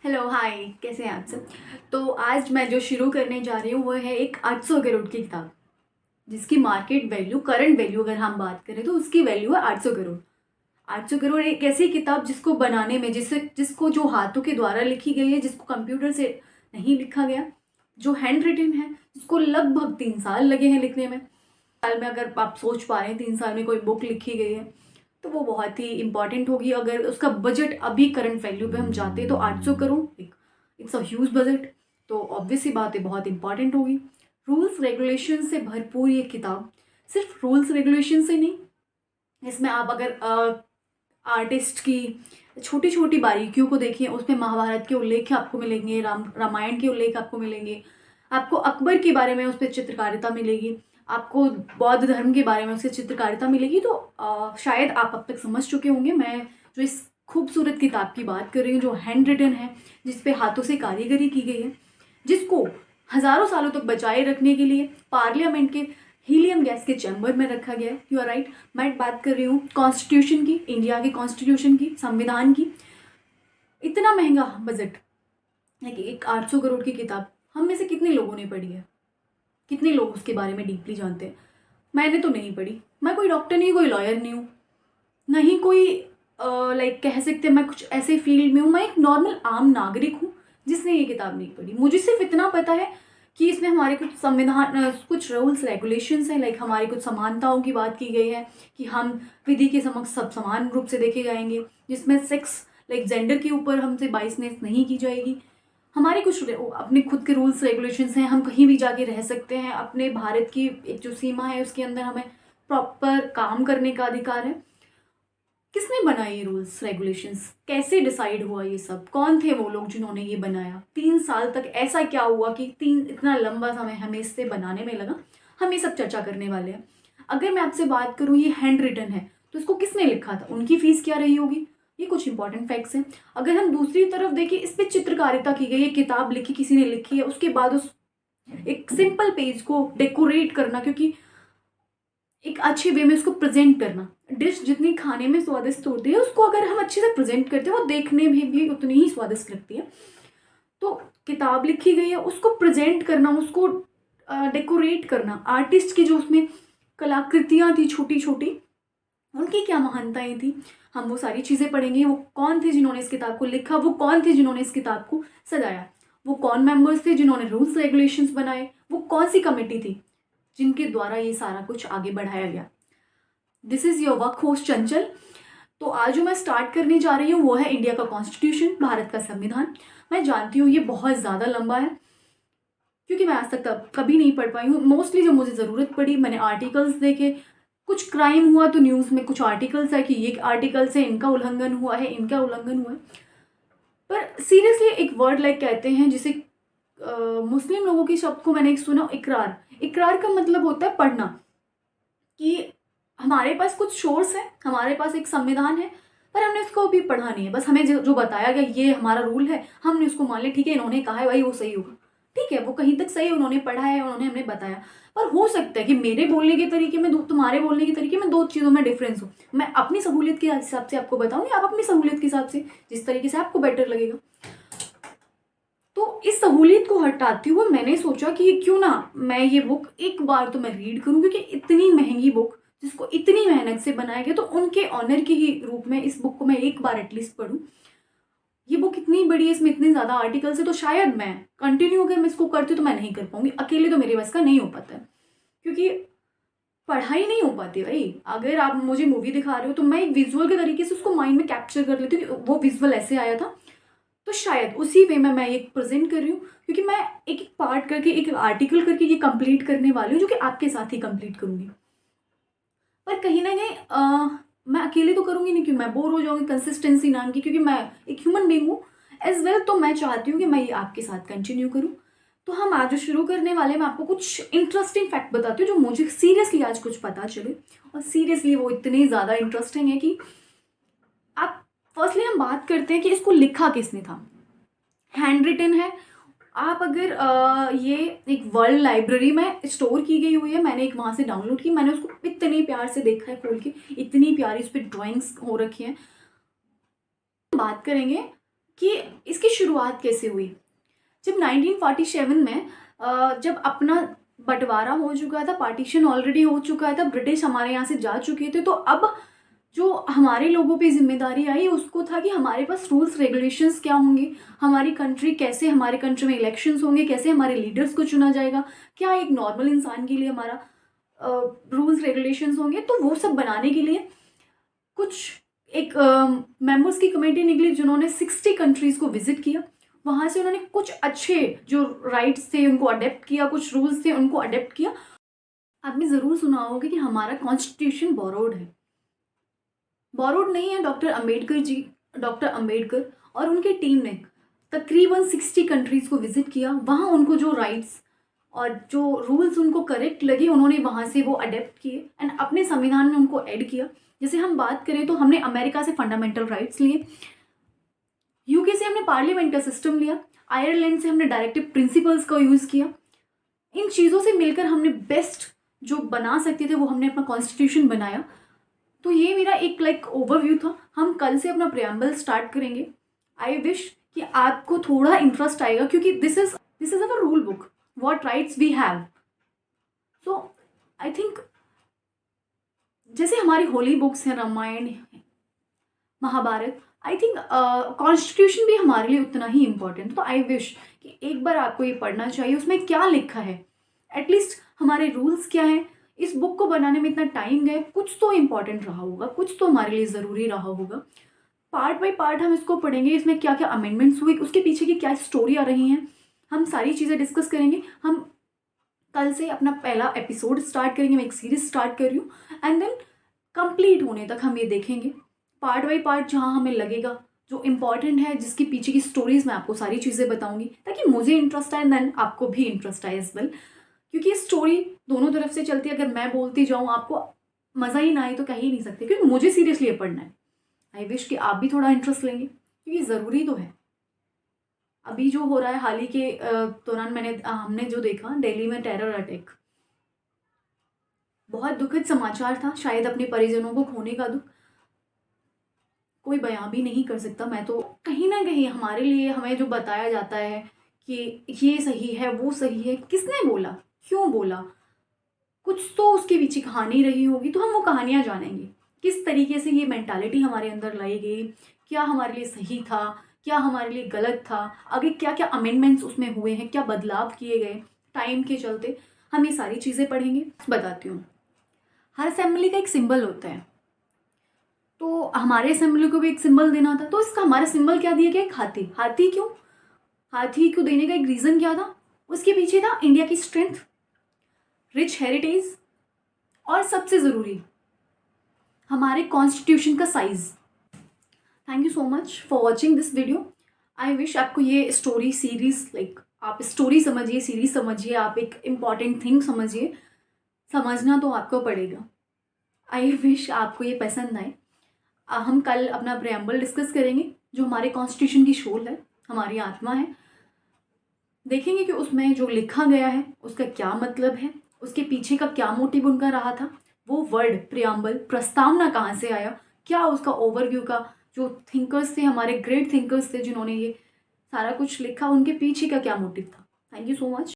Hello hi, कैसे हैं आप सब। तो आज मैं जो शुरू करने जा रही हूँ वो है एक 800 करोड़ की किताब, जिसकी मार्केट वैल्यू, करंट वैल्यू अगर हम बात करें तो उसकी वैल्यू है 800 करोड़। 800 करोड़ एक ऐसी किताब जिसको बनाने में, जिसको जो हाथों के द्वारा लिखी गई है, जिसको कंप्यूटर से नहीं लिखा गया, जो हैंड रिटन है, जिसको लगभग 3 साल लगे हैं लिखने में। साल में अगर आप सोच पा रहे हैं 3 साल में कोई बुक लिखी गई है तो वो बहुत ही इंपॉर्टेंट होगी। अगर उसका बजट अभी करंट वैल्यू पे हम जाते तो 800 crore, it's a huge budget. तो ऑब्वियस सी बात है, बहुत इंपॉर्टेंट होगी। रूल्स रेगुलेशन से भरपूर ये किताब। सिर्फ रूल्स रेगुलेशन से नहीं, इसमें आप अगर आर्टिस्ट की छोटी छोटी बारीकियों को देखें, उसमें महाभारत के उल्लेख आपको मिलेंगे, रामायण के उल्लेख आपको मिलेंगे, आपको अकबर के बारे में उस पर चित्रकारिता मिलेगी, आपको बौद्ध धर्म के बारे में उससे चित्रकारिता मिलेगी। तो शायद आप अब तक समझ चुके होंगे मैं जो इस खूबसूरत किताब की बात कर रही हूँ, जो हैंड रिटन है, जिसपे हाथों से कारीगरी की गई है, जिसको हजारों सालों तक बचाए रखने के लिए पार्लियामेंट के हीलियम गैस के चैम्बर में रखा गया है। यू आर राइट, मैं बात कर रही हूँ कॉन्स्टिट्यूशन की, इंडिया के कॉन्स्टिट्यूशन की, संविधान की। इतना महंगा बजट, लाइक एक 800 करोड़ की किताब हम में से कितने लोगों ने पढ़ी है? कितने लोग उसके बारे में डीपली जानते हैं? मैंने तो नहीं पढ़ी। मैं कोई डॉक्टर नहीं, कोई लॉयर नहीं हूँ, नहीं कोई लाइक कह सकते मैं कुछ ऐसे फील्ड में हूँ। मैं एक नॉर्मल आम नागरिक हूँ जिसने ये किताब नहीं पढ़ी। मुझे सिर्फ इतना पता है कि इसमें हमारे कुछ संविधान, कुछ रूल्स रेगुलेशंस हैं, लाइक हमारी कुछ समानताओं की बात की गई है कि हम विधि के समक्ष सब समान रूप से देखे जाएंगे, जिसमें सेक्स, लाइक जेंडर के ऊपर हमसे बाइसनेस नहीं की जाएगी। हमारे कुछ अपने खुद के रूल्स रेगुलेशंस हैं, हम कहीं भी जाके रह सकते हैं, अपने भारत की एक जो सीमा है उसके अंदर हमें प्रॉपर काम करने का अधिकार है। किसने बनाए ये रूल्स रेगुलेशंस? कैसे डिसाइड हुआ ये सब? कौन थे वो लोग जिन्होंने ये बनाया? 3 साल तक ऐसा क्या हुआ कि इतना लंबा समय हमें इससे बनाने में लगा? हम ये सब चर्चा करने वाले हैं। अगर मैं आपसे बात करूँ, ये हैंड रिटन है तो इसको किसने लिखा था, उनकी फीस क्या रही होगी? ये कुछ इंपॉर्टेंट फैक्ट्स हैं। अगर हम दूसरी तरफ देखें, इस पे चित्रकारिता की गई है, किताब लिखी किसी ने लिखी है, उसके बाद उस एक सिंपल पेज को डेकोरेट करना, क्योंकि एक अच्छे वे में उसको प्रेजेंट करना। डिश जितनी खाने में स्वादिष्ट होती है, उसको अगर हम अच्छे से प्रेजेंट करते हैं वो देखने में भी उतनी ही स्वादिष्ट लगती है। तो किताब लिखी गई है, उसको प्रेजेंट करना, उसको डेकोरेट करना, आर्टिस्ट की जो उसमें कलाकृतियाँ थी छोटी छोटी, उनकी क्या महानताएं थी, हम वो सारी चीज़ें पढ़ेंगे। वो कौन थे जिन्होंने इस किताब को लिखा, वो कौन थे जिन्होंने इस किताब को सजाया, वो कौन मेंबर्स थे जिन्होंने रूल्स रेगुलेशंस बनाए, वो कौन सी कमेटी थी जिनके द्वारा ये सारा कुछ आगे बढ़ाया गया। This is your work host चंचल। तो आज जो मैं स्टार्ट करने जा रही हूँ वो है इंडिया का कॉन्स्टिट्यूशन, भारत का संविधान। मैं जानती हूँ ये बहुत ज़्यादा लंबा है, क्योंकि मैं आज तक कभी नहीं पढ़ पाई हूँ। मोस्टली जब मुझे ज़रूरत पड़ी मैंने आर्टिकल्स देखे, कुछ क्राइम हुआ तो न्यूज़ में कुछ आर्टिकल्स है कि ये आर्टिकल से इनका उल्लंघन हुआ है, इनका उल्लंघन हुआ है। पर सीरियसली एक वर्ड लाइक कहते हैं जिसे मुस्लिम लोगों के शब्द को मैंने एक सुना, इकरार। इकरार का मतलब होता है पढ़ना, कि हमारे पास कुछ सोर्स है, हमारे पास एक संविधान है, पर हमने उसको अभी पढ़ा नहीं है। बस हमें जो बताया गया ये हमारा रूल है, हमने उसको मान लिया, ठीक है इन्होंने कहा है भाई वो सही होगा, ठीक है वो कहीं तक सही है, उन्होंने पढ़ा है, उन्होंने हमें बताया। पर हो सकता है कि मेरे बोलने के तरीके में तुम्हारे बोलने के तरीके में दो चीज़ों में डिफरेंस हो। मैं अपनी सहूलियत के हिसाब से आपको बताऊंगी, आप अपनी सहूलियत के हिसाब से जिस तरीके से आपको बेटर लगेगा। तो इस सहूलियत को हटाते हुए मैंने सोचा कि क्यों ना मैं ये बुक एक बार तो मैं रीड करूं, क्योंकि इतनी महंगी बुक जिसको इतनी मेहनत से बनाया गया, तो उनके ऑनर के ही रूप में इस बुक को मैं एक बार एटलीस्ट पढूं। ये बुक इतनी बड़ी है, इसमें इतने ज़्यादा आर्टिकल्स है, तो शायद मैं कंटिन्यू अगर मैं इसको करती हूँ तो मैं नहीं कर पाऊंगी, अकेले तो मेरे बस का नहीं हो पाता है, क्योंकि पढ़ाई नहीं हो पाती भाई। अगर आप मुझे मूवी दिखा रहे हो तो मैं एक विजुअल के तरीके से उसको माइंड में कैप्चर कर लेती हूँ कि वो विजुअल ऐसे आया था, तो शायद उसी वे में मैं ये प्रेजेंट कर रही हूँ, क्योंकि मैं एक एक पार्ट करके, एक आर्टिकल करके ये कंप्लीट करने वाली हूँ, जो कि आपके साथ ही कंप्लीट करूँगी। पर कहीं ना कहीं मैं अकेले तो करूँगी नहीं, क्योंकि मैं बोर हो जाऊँगी कंसिस्टेंसी नाम की, क्योंकि मैं एक ह्यूमन बींग हूँ एज वेल। तो मैं चाहती हूँ कि मैं ये आपके साथ कंटिन्यू करूँ। तो हम आज जो शुरू करने वाले हैं, मैं आपको कुछ इंटरेस्टिंग फैक्ट बताती हूँ जो मुझे सीरियसली आज कुछ पता चले, और सीरियसली वो इतने ज़्यादा इंटरेस्टिंग है कि आप, फर्स्टली हम बात करते हैं कि इसको लिखा किसने था। हैंड रिटन है। आप अगर ये एक वर्ल्ड लाइब्रेरी में स्टोर की गई हुई है, मैंने एक वहाँ से डाउनलोड की, मैंने उसको इतने प्यार से देखा है खोल के, इतनी प्यारी उस पर ड्राइंग्स हो रखी हैं। बात करेंगे कि इसकी शुरुआत कैसे हुई। जब 1947 में जब अपना बंटवारा हो चुका था, पार्टीशन ऑलरेडी हो चुका था, ब्रिटिश हमारे यहाँ से जा चुके थे, तो अब जो हमारे लोगों पे जिम्मेदारी आई उसको था कि हमारे पास रूल्स रेगुलेशंस क्या होंगे, हमारी कंट्री कैसे, हमारे कंट्री में इलेक्शंस होंगे, कैसे हमारे लीडर्स को चुना जाएगा, क्या एक नॉर्मल इंसान के लिए हमारा रूल्स रेगुलेशंस होंगे। तो वो सब बनाने के लिए कुछ एक मेंबर्स की कमेटी निकली जिन्होंने 60 कंट्रीज़ को विजिट किया। वहाँ से उन्होंने कुछ अच्छे जो राइट्स थे उनको अडेप्ट किया, कुछ रूल्स थे उनको अडेप्ट किया। आपने ज़रूर सुना होगा कि हमारा कॉन्स्टिट्यूशन बोरोड है। बोरोड नहीं है, डॉक्टर अम्बेडकर और उनकी टीम ने तकरीबन 60 कंट्रीज़ को विजिट किया। वहाँ उनको जो राइट्स और जो रूल्स उनको करेक्ट लगे उन्होंने वहाँ से वो अडेप्ट किए एंड अपने संविधान में उनको ऐड किया। जैसे हम बात करें तो हमने अमेरिका से फंडामेंटल राइट्स लिए, यूके से हमने पार्लियामेंट का सिस्टम लिया, आयरलैंड से हमने डायरेक्टिव प्रिंसिपल्स का यूज़ किया। इन चीज़ों से मिलकर हमने बेस्ट जो बना सकते थे वो हमने अपना कॉन्स्टिट्यूशन बनाया। तो ये मेरा एक ओवरव्यू था। हम कल से अपना प्रेम्बल स्टार्ट करेंगे। आई विश कि आपको थोड़ा इंटरेस्ट आएगा क्योंकि this is our rule book, what rights we have. So I think जैसे हमारी होली बुक्स हैं, Ramayan, Mahabharat, I think constitution भी हमारे लिए उतना ही इम्पोर्टेंट। तो आई विश कि एक बार आपको ये पढ़ना चाहिए, उसमें क्या लिखा है, एटलीस्ट हमारे रूल्स क्या हैं। इस बुक को बनाने में इतना टाइम गया, कुछ तो इम्पॉर्टेंट रहा होगा, कुछ तो हमारे लिए ज़रूरी रहा होगा। पार्ट बाय पार्ट हम इसको पढ़ेंगे, इसमें क्या क्या अमेंडमेंट्स हुई, उसके पीछे की क्या स्टोरी आ रही हैं, हम सारी चीज़ें डिस्कस करेंगे। हम कल से अपना पहला एपिसोड स्टार्ट करेंगे, मैं एक सीरीज स्टार्ट कर रही हूँ एंड देन कंप्लीट होने तक हम ये देखेंगे पार्ट बाय पार्ट, जहाँ हमें लगेगा जो इम्पॉर्टेंट है, जिसकी पीछे की स्टोरीज मैं आपको सारी चीज़ें बताऊंगी ताकि मुझे इंटरेस्ट आए देन आपको भी इंटरेस्ट आए एज वेल। क्योंकि स्टोरी दोनों तरफ से चलती है, अगर मैं बोलती जाऊँ आपको मज़ा ही ना आए तो कह ही नहीं सकते, क्योंकि मुझे सीरियसली ये पढ़ना है। आई विश कि आप भी थोड़ा इंटरेस्ट लेंगे क्योंकि ज़रूरी तो है। अभी जो हो रहा है हाल ही के दौरान हमने जो देखा दिल्ली में टेरर अटैक, बहुत दुखद समाचार था। शायद अपने परिजनों को खोने का दुख कोई बयां भी नहीं कर सकता। मैं तो कहीं ना कहीं हमारे लिए हमें जो बताया जाता है कि ये सही है वो सही है, किसने बोला, क्यों बोला, कुछ तो उसके पीछे कहानी रही होगी। तो हम वो कहानियाँ जानेंगे, किस तरीके से ये मेंटालिटी हमारे अंदर लाई गई, क्या हमारे लिए सही था, क्या हमारे लिए गलत था, आगे क्या क्या अमेंडमेंट्स उसमें हुए हैं, क्या बदलाव किए गए टाइम के चलते, हम ये सारी चीज़ें पढ़ेंगे। बताती हूँ, हर असेंबली का एक सिंबल होता है, तो हमारे असेंबली को भी एक सिंबल देना था। तो इसका हमारा सिंबल क्या दिया गया, एक हाथी। हाथी क्यों देने का एक रीज़न क्या था, उसके पीछे था इंडिया की स्ट्रेंथ, रिच हेरिटेज और सबसे ज़रूरी हमारे कॉन्स्टिट्यूशन का size. Thank you so much for watching this video. I wish आपको ये स्टोरी सीरीज आप स्टोरी समझिए, सीरीज समझिए, आप एक इम्पॉर्टेंट थिंग समझिए, समझना तो आपको पड़ेगा। आई विश आपको ये पसंद आए। हम कल अपना प्रेम्बल डिस्कस करेंगे, जो हमारे कॉन्स्टिट्यूशन की शोल है, हमारी आत्मा है। देखेंगे कि उसमें जो लिखा गया है उसका क्या मतलब है, उसके पीछे का क्या मोटिव उनका रहा था, वो वर्ड प्रेम्बल प्रस्तावना कहाँ से आया, क्या उसका ओवरव्यू का जो थिंकर्स थे, हमारे ग्रेट थिंकर्स थे जिन्होंने ये सारा कुछ लिखा, उनके पीछे का क्या मोटिव था। Thank you so much.